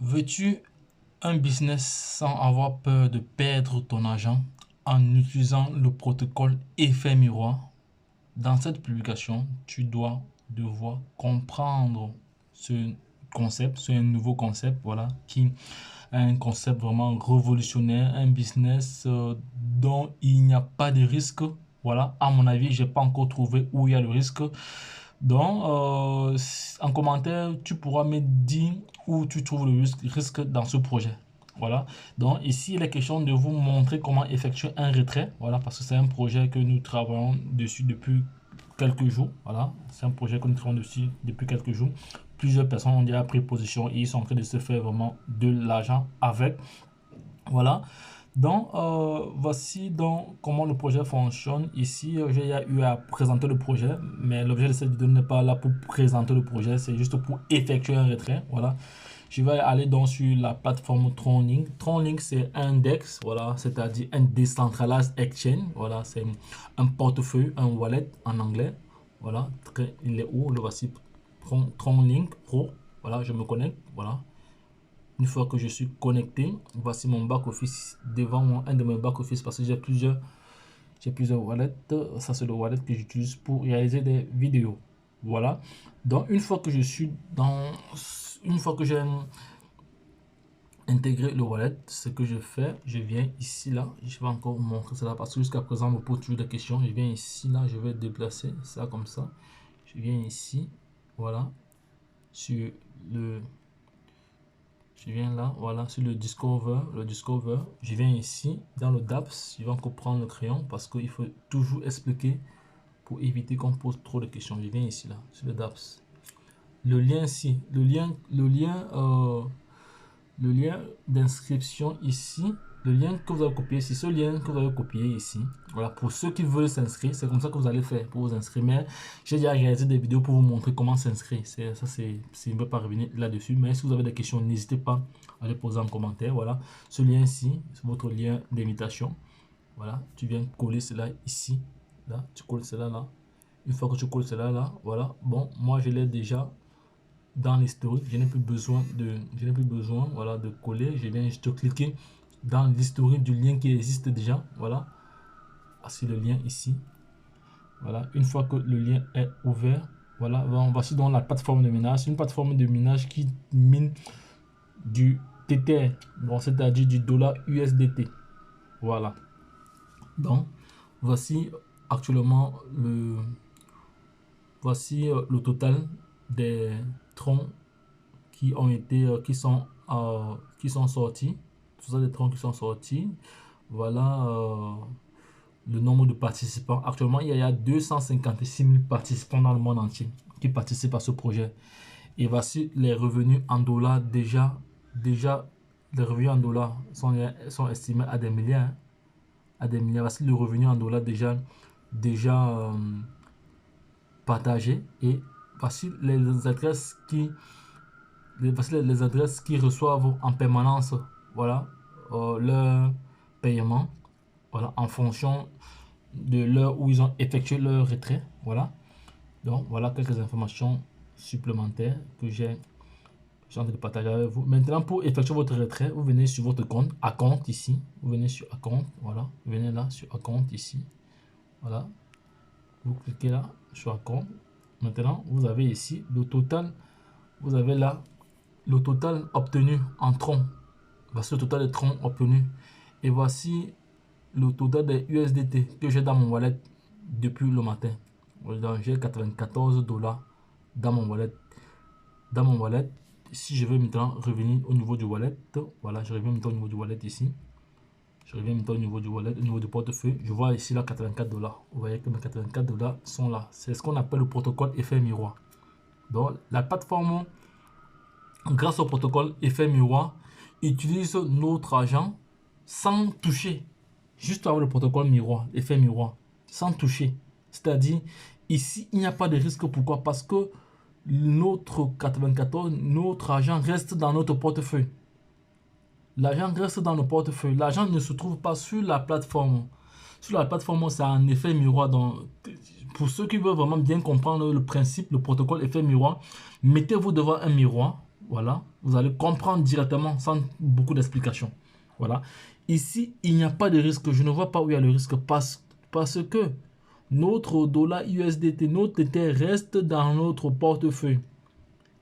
Veux-tu un business sans avoir peur de perdre ton argent en utilisant le protocole effet miroir? Dans cette publication, tu dois devoir comprendre ce concept, c'est un nouveau concept, voilà, qui est un concept vraiment révolutionnaire, un business dont il n'y a pas de risque. Voilà, à mon avis, j'ai pas encore trouvé où il y a le risque. Donc, en commentaire, tu pourras me dire où tu trouves le risque dans ce projet. Voilà. Donc, ici, il est question de vous montrer comment effectuer un retrait. Voilà, parce que c'est un projet que nous travaillons dessus depuis quelques jours. Voilà, c'est un projet que nous travaillons dessus depuis quelques jours. Plusieurs personnes ont déjà pris position et ils sont en train de se faire vraiment de l'argent avec. Voilà. Donc, voici donc comment le projet fonctionne. Ici, j'ai eu à présenter le projet, mais l'objet de cette vidéo n'est pas là pour présenter le projet, c'est juste pour effectuer un retrait. Voilà. Je vais aller donc sur la plateforme Tronlink. Tronlink, c'est un DEX, voilà, c'est-à-dire un Decentralized Exchange. Voilà, c'est un portefeuille, un wallet en anglais. Voilà, il est où? Le voici, Tronlink Pro. Voilà, je me connecte. Voilà. Une fois que je suis connecté, voici mon back-office devant moi, un de mes back-office parce que j'ai plusieurs wallets. Ça, c'est le wallet que j'utilise pour réaliser des vidéos. Voilà. Donc, une fois que j'ai intégré le wallet, ce que je fais, je viens ici, là. Je vais encore vous montrer cela parce que jusqu'à présent, on me pose toujours des questions. Je viens ici, là. Je vais déplacer ça comme ça. Je viens ici. Voilà. Sur le Je viens là, voilà, sur le Discover, je viens ici, dans le DApps, je vais encore prendre le crayon parce qu'il faut toujours expliquer pour éviter qu'on pose trop de questions. Je viens ici, là, sur le DApps. Le lien ici, le lien d'inscription ici, le lien que vous avez copié, c'est ce lien que vous avez copié ici. Voilà, pour ceux qui veulent s'inscrire, c'est comme ça que vous allez faire pour vous inscrire. Mais j'ai déjà réalisé des vidéos pour vous montrer comment s'inscrire. Je ne vais pas revenir là-dessus. Mais si vous avez des questions, n'hésitez pas à les poser en commentaire. Voilà, ce lien ici, c'est votre lien d'invitation. Voilà, tu viens coller cela ici. Là, tu colles cela là. Une fois que tu colles cela là, voilà. Bon, moi je l'ai déjà dans l'historique, je n'ai plus besoin voilà, de coller. Je viens juste cliquer dans l'historique du lien qui existe déjà. Voilà, c'est le lien ici. Voilà, une fois que le lien est ouvert, voilà, voici donc la plateforme de minage. C'est une plateforme de minage qui mine du Tether, bon, c'est-à-dire du dollar USDT. Voilà. Donc, voici actuellement le total des troncs qui ont été qui sont sortis. Tout ça des troncs qui sont sortis. Voilà le nombre de participants. Actuellement, il y a 256 000 participants dans le monde entier qui participent à ce projet. Et voici les revenus en dollars déjà les revenus en dollars sont estimés à des milliards. À des milliards. Voici le revenu en dollars déjà partagé. Et voici les adresses les adresses qui reçoivent en permanence, voilà, leur paiement, voilà, en fonction de l'heure où ils ont effectué leur retrait. Voilà. Donc, voilà quelques informations supplémentaires que j'ai envie de partager avec vous. Maintenant, pour effectuer votre retrait, vous venez sur votre compte, account ici. Vous venez sur account, voilà. Vous venez là sur account ici. Voilà. Vous cliquez là sur account. Maintenant, vous avez ici le total. Vous avez là le total obtenu en tronc. Voici le total des troncs obtenus. Et voici le total des USDT que j'ai dans mon wallet depuis le matin. J'ai 94 dollars dans mon wallet. Si je vais maintenant revenir au niveau du wallet, voilà, je reviens maintenant au niveau du wallet ici. Je reviens maintenant au niveau du wallet, au niveau du portefeuille. Je vois ici là 84 dollars. Vous voyez que mes 84 dollars sont là. C'est ce qu'on appelle le protocole effet miroir. Donc, la plateforme, grâce au protocole effet miroir, utilise notre argent sans toucher. Juste avec le protocole miroir, effet miroir, sans toucher. C'est-à-dire, ici, il n'y a pas de risque. Pourquoi? Parce que notre 94, notre argent reste dans notre portefeuille. L'argent reste dans le portefeuille. L'argent ne se trouve pas sur la plateforme. Sur la plateforme, c'est un effet miroir. Donc, pour ceux qui veulent vraiment bien comprendre le principe, le protocole effet miroir, mettez-vous devant un miroir. Voilà, vous allez comprendre directement sans beaucoup d'explications. Voilà. Ici, il n'y a pas de risque. Je ne vois pas où il y a le risque parce que notre dollar USDT, notre TT reste dans notre portefeuille.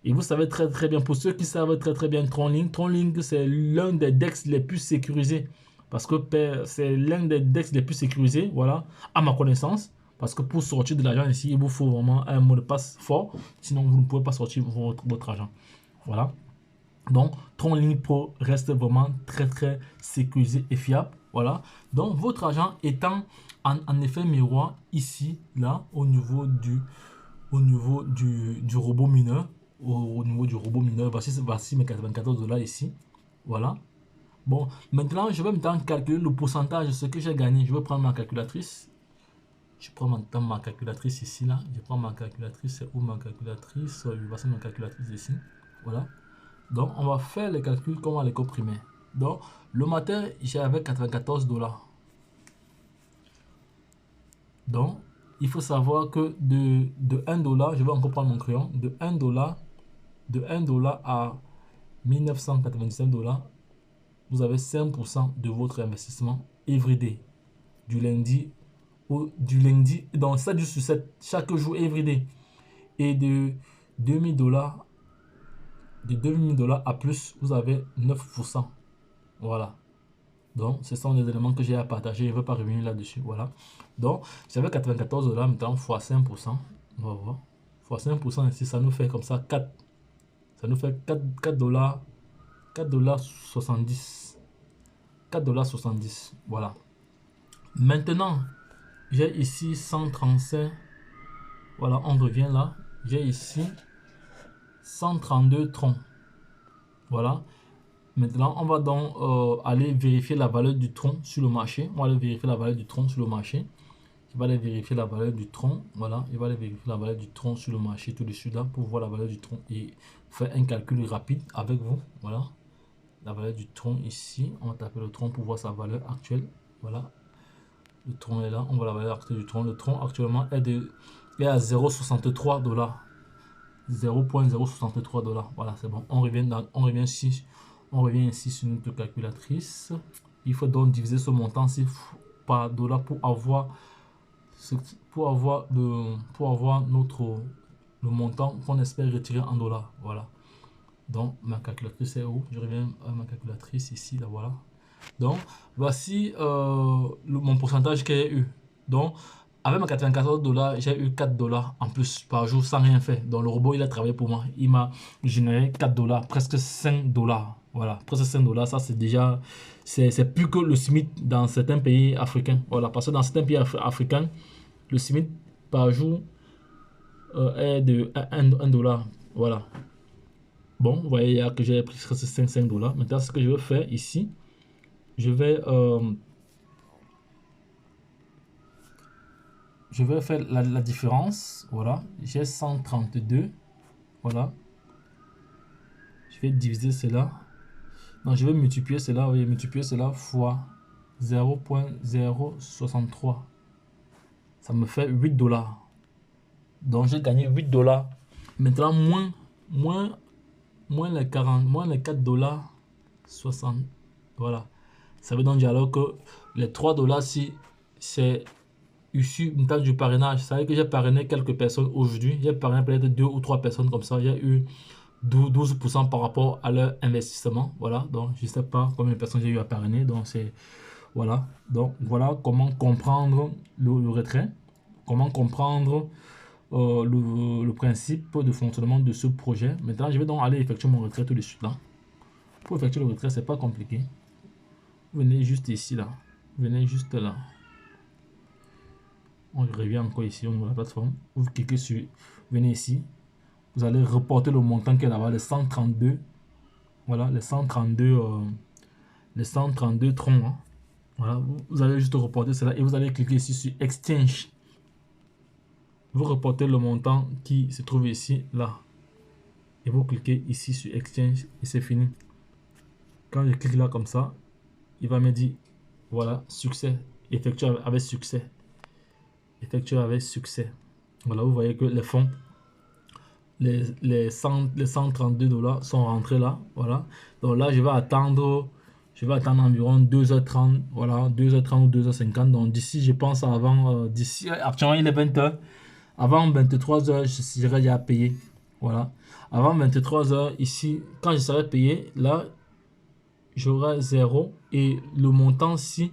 Et vous savez très très bien, pour ceux qui savent très très bien TronLink c'est l'un des DEX les plus sécurisés. Parce que c'est l'un des DEX les plus sécurisés, voilà, à ma connaissance. Parce que pour sortir de l'argent ici, il vous faut vraiment un mot de passe fort. Sinon, vous ne pouvez pas sortir votre argent. Voilà. Donc, TronLink Pro reste vraiment très très sécurisé et fiable. Voilà. Donc, votre argent étant en effet miroir ici, là, au niveau du robot mineur. Au niveau du robot mineur, voici mes 94 dollars ici. Voilà. Bon, maintenant, je vais maintenant calculer le pourcentage de ce que j'ai gagné. Je vais prendre ma calculatrice. Je prends maintenant ma calculatrice ici, là. Je prends ma calculatrice. C'est où ma calculatrice? Je vais passer ma calculatrice ici. Voilà. Donc, on va faire les calculs comme on les comprimer. Donc, le matin, j'avais 94 dollars. Donc, il faut savoir que de 1 dollar, je vais encore prendre mon crayon, de 1 dollar à 1997 dollars, vous avez 5% de votre investissement everyday. Du lundi donc 7 jours sur 7, chaque jour everyday. Et de 2000 dollars, à plus, vous avez 9%. Voilà. Donc, ce sont les éléments que j'ai à partager. Je ne vais pas revenir là-dessus. Voilà. Donc, j'avais 94 dollars, maintenant, fois 5%. On va voir. Fois 5% ici, ça nous fait comme ça 4. Ça nous fait 4 dollars. 4 dollars 70. 4 dollars 70. Voilà. Maintenant, j'ai ici 135. Voilà, on revient là. J'ai ici 132 troncs. Voilà. Maintenant, on va donc aller vérifier la valeur du tronc sur le marché. On va aller vérifier la valeur du tronc sur le marché. Je vais aller vérifier la valeur du tronc. Voilà, je vais aller vérifier la valeur du tronc sur le marché tout de suite là pour voir la valeur du tronc et faire un calcul rapide avec vous. Voilà, la valeur du tronc ici. On va taper le tronc pour voir sa valeur actuelle. Voilà, le tronc est là. On voit la valeur actuelle du tronc. Le tronc actuellement est à 0,63 dollars. 0,063 dollars. Voilà, c'est bon. On revient ici sur notre calculatrice. Il faut donc diviser ce montant-ci par dollar pour avoir le montant qu'on espère retirer en dollars. Voilà. Donc, ma calculatrice est où? Je reviens à ma calculatrice ici, là, voilà. Donc, voici mon pourcentage que j'ai eu. Donc, avec mes 94 dollars, j'ai eu 4 dollars en plus par jour sans rien faire. Donc, le robot, il a travaillé pour moi. Il m'a généré 4 dollars, presque 5 dollars. Voilà, presque 5 dollars. Ça, c'est déjà, c'est plus que le SMIC dans certains pays africains. Voilà, parce que dans certains pays africains, le SMIC par jour est de 1 dollar. Voilà. Bon, vous voyez que j'ai pris presque 5 dollars. Maintenant, ce que je vais faire ici, je vais faire la différence. Voilà, j'ai 132. Voilà, je vais diviser cela. Non, je vais multiplier cela. Oui, multiplier cela fois 0,063. Ça me fait 8 dollars. Donc, j'ai gagné 8 dollars. Maintenant, moins les 4 dollars 60. Voilà. Ça veut donc dire alors que les 3 dollars, si c'est issu du parrainage, ça veut dire que j'ai parrainé quelques personnes aujourd'hui. J'ai parrainé peut-être 2 ou 3 personnes comme ça. J'ai eu 12% par rapport à leur investissement. Voilà. Donc, je ne sais pas combien de personnes j'ai eu à parrainer. Donc, c'est. Voilà. Donc, voilà comment comprendre le retrait. Comment comprendre le principe de fonctionnement de ce projet. Maintenant, je vais donc aller effectuer mon retrait tout de suite là. Pour effectuer le retrait, c'est pas compliqué. Vous venez juste ici là. Vous venez juste là. On revient encore ici au niveau de la plateforme. Vous cliquez sur. Venez ici. Vous allez reporter le montant qui est là-bas, les 132. Voilà, les 132 troncs. Hein. Voilà, vous allez juste reporter cela et vous allez cliquer ici sur Exchange. Vous reportez le montant qui se trouve ici, là. Et vous cliquez ici sur Exchange et c'est fini. Quand je clique là comme ça, il va me dire, voilà, succès, effectué avec succès. Effectué avec succès. Voilà, vous voyez que les fonds les 132 dollars sont rentrés là. Voilà. Donc là, je vais attendre environ 2h30. Voilà, 2h30 ou 2h50. Donc d'ici, je pense actuellement il est 20h. Avant 23h, je serai déjà payé. Voilà. Avant 23h, ici, quand je serai payé, là, j'aurai 0. Et le montant-ci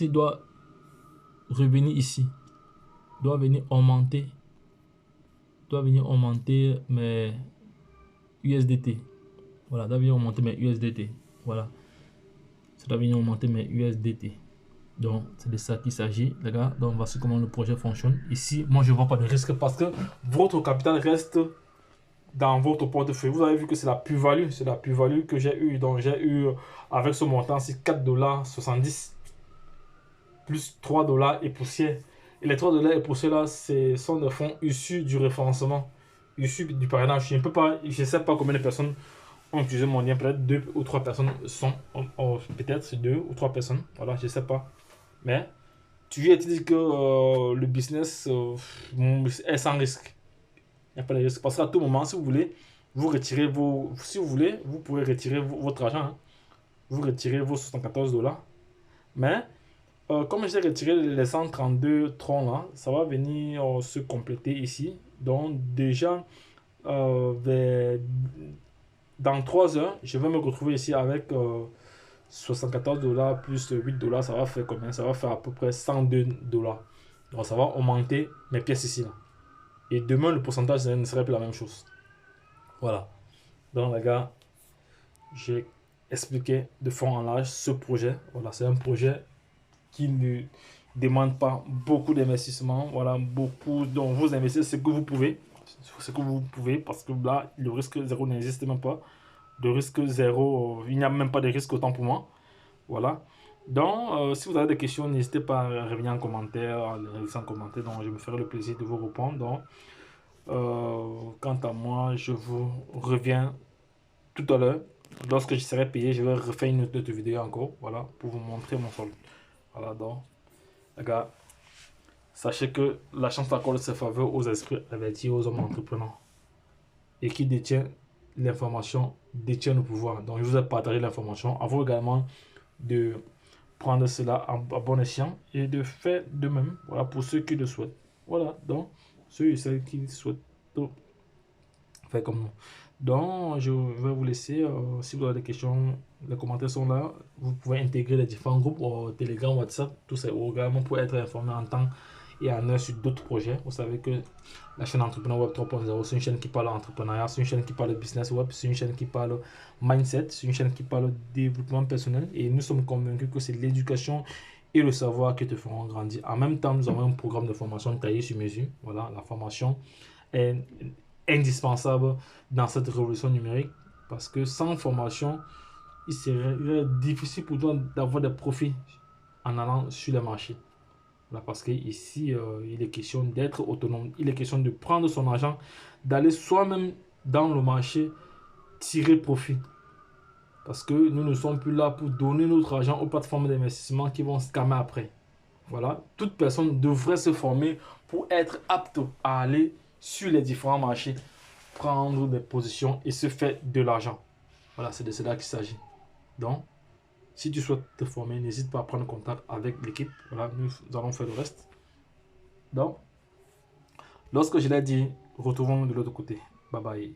doit revenir ici. Doit venir augmenter. Doit venir augmenter mes USDT. Voilà, doit venir augmenter mes USDT. Voilà. Ça doit venir augmenter mes USDT. Donc, c'est de ça qu'il s'agit, les gars. Donc, voici comment le projet fonctionne. Ici, moi, je ne vois pas de risque parce que votre capital reste dans votre portefeuille. Vous avez vu que c'est la plus-value. C'est la plus-value que j'ai eu. Donc, j'ai eu avec ce montant, c'est 4,70 $ plus 3 dollars et poussière. Et les 3 dollars et poussière là, sont des fonds issus du référencement, issus du parrainage. Je ne sais pas combien de personnes ont utilisé mon lien. Peut-être 2 ou 3 personnes sont, peut-être c'est 2 ou 3 personnes. Voilà, je ne sais pas. Mais tu as dit que le business est sans risque. Il n'y a pas de risque. Parce qu'à tout moment, si vous voulez, si vous voulez, vous pouvez retirer votre argent. Hein. Vous retirez vos 74 dollars. Mais comme j'ai retiré les 132 troncs là, ça va venir se compléter ici. Donc déjà, dans 3 heures, je vais me retrouver ici avec 74 dollars plus 8 dollars. Ça va faire combien? Ça va faire à peu près 102 dollars. Donc ça va augmenter mes pièces ici là. Et demain, le pourcentage ne serait plus la même chose. Voilà. Donc les gars, j'ai expliqué de fond en large ce projet. Voilà, c'est un projet qui ne demande pas beaucoup d'investissement. Voilà, beaucoup. Donc vous investissez ce que vous pouvez. Ce que vous pouvez, parce que là, le risque zéro n'existe même pas. De risque zéro, il n'y a même pas de risque autant pour moi. Voilà. Donc, si vous avez des questions, n'hésitez pas à revenir en commentaire, à les laisser en commentaire. Donc, je me ferai le plaisir de vous répondre. Donc, quant à moi, je vous reviens tout à l'heure. Lorsque je serai payé, je vais refaire une autre vidéo encore. Voilà, pour vous montrer mon solde. Voilà, donc, les gars, sachez que la chance accorde ses faveurs aux esprits avertis, aux hommes entrepreneurs. Et qui détient l'information, détient le pouvoir. Donc, je vous ai partagé l'information. À vous également de prendre cela à bon escient et de faire de même. Voilà, pour ceux qui le souhaitent. Voilà, donc, ceux et celles qui souhaitent faire comme nous. Donc, je vais vous laisser. Si vous avez des questions, les commentaires sont là. Vous pouvez intégrer les différents groupes, Telegram, WhatsApp, tout ça, également pour être informé en temps et en heure sur d'autres projets. Vous savez que la chaîne Entrepreneur Web 3.0, c'est une chaîne qui parle entrepreneuriat, c'est une chaîne qui parle business web, c'est une chaîne qui parle mindset, c'est une chaîne qui parle développement personnel. Et nous sommes convaincus que c'est l'éducation et le savoir qui te feront grandir. En même temps, nous avons un programme de formation taillé sur mesure. Voilà, la formation est indispensable dans cette révolution numérique parce que sans formation, il serait difficile pour toi d'avoir des profits en allant sur le marché. Là, parce qu'ici, il est question d'être autonome. Il est question de prendre son argent, d'aller soi-même dans le marché, tirer profit. Parce que nous ne sommes plus là pour donner notre argent aux plateformes d'investissement qui vont scammer après. Voilà, toute personne devrait se former pour être apte à aller sur les différents marchés, prendre des positions et se faire de l'argent. Voilà, c'est de cela qu'il s'agit. Donc, si tu souhaites te former, n'hésite pas à prendre contact avec l'équipe. Voilà, nous allons faire le reste. Donc, lorsque je l'ai dit, retrouvons de l'autre côté. Bye bye.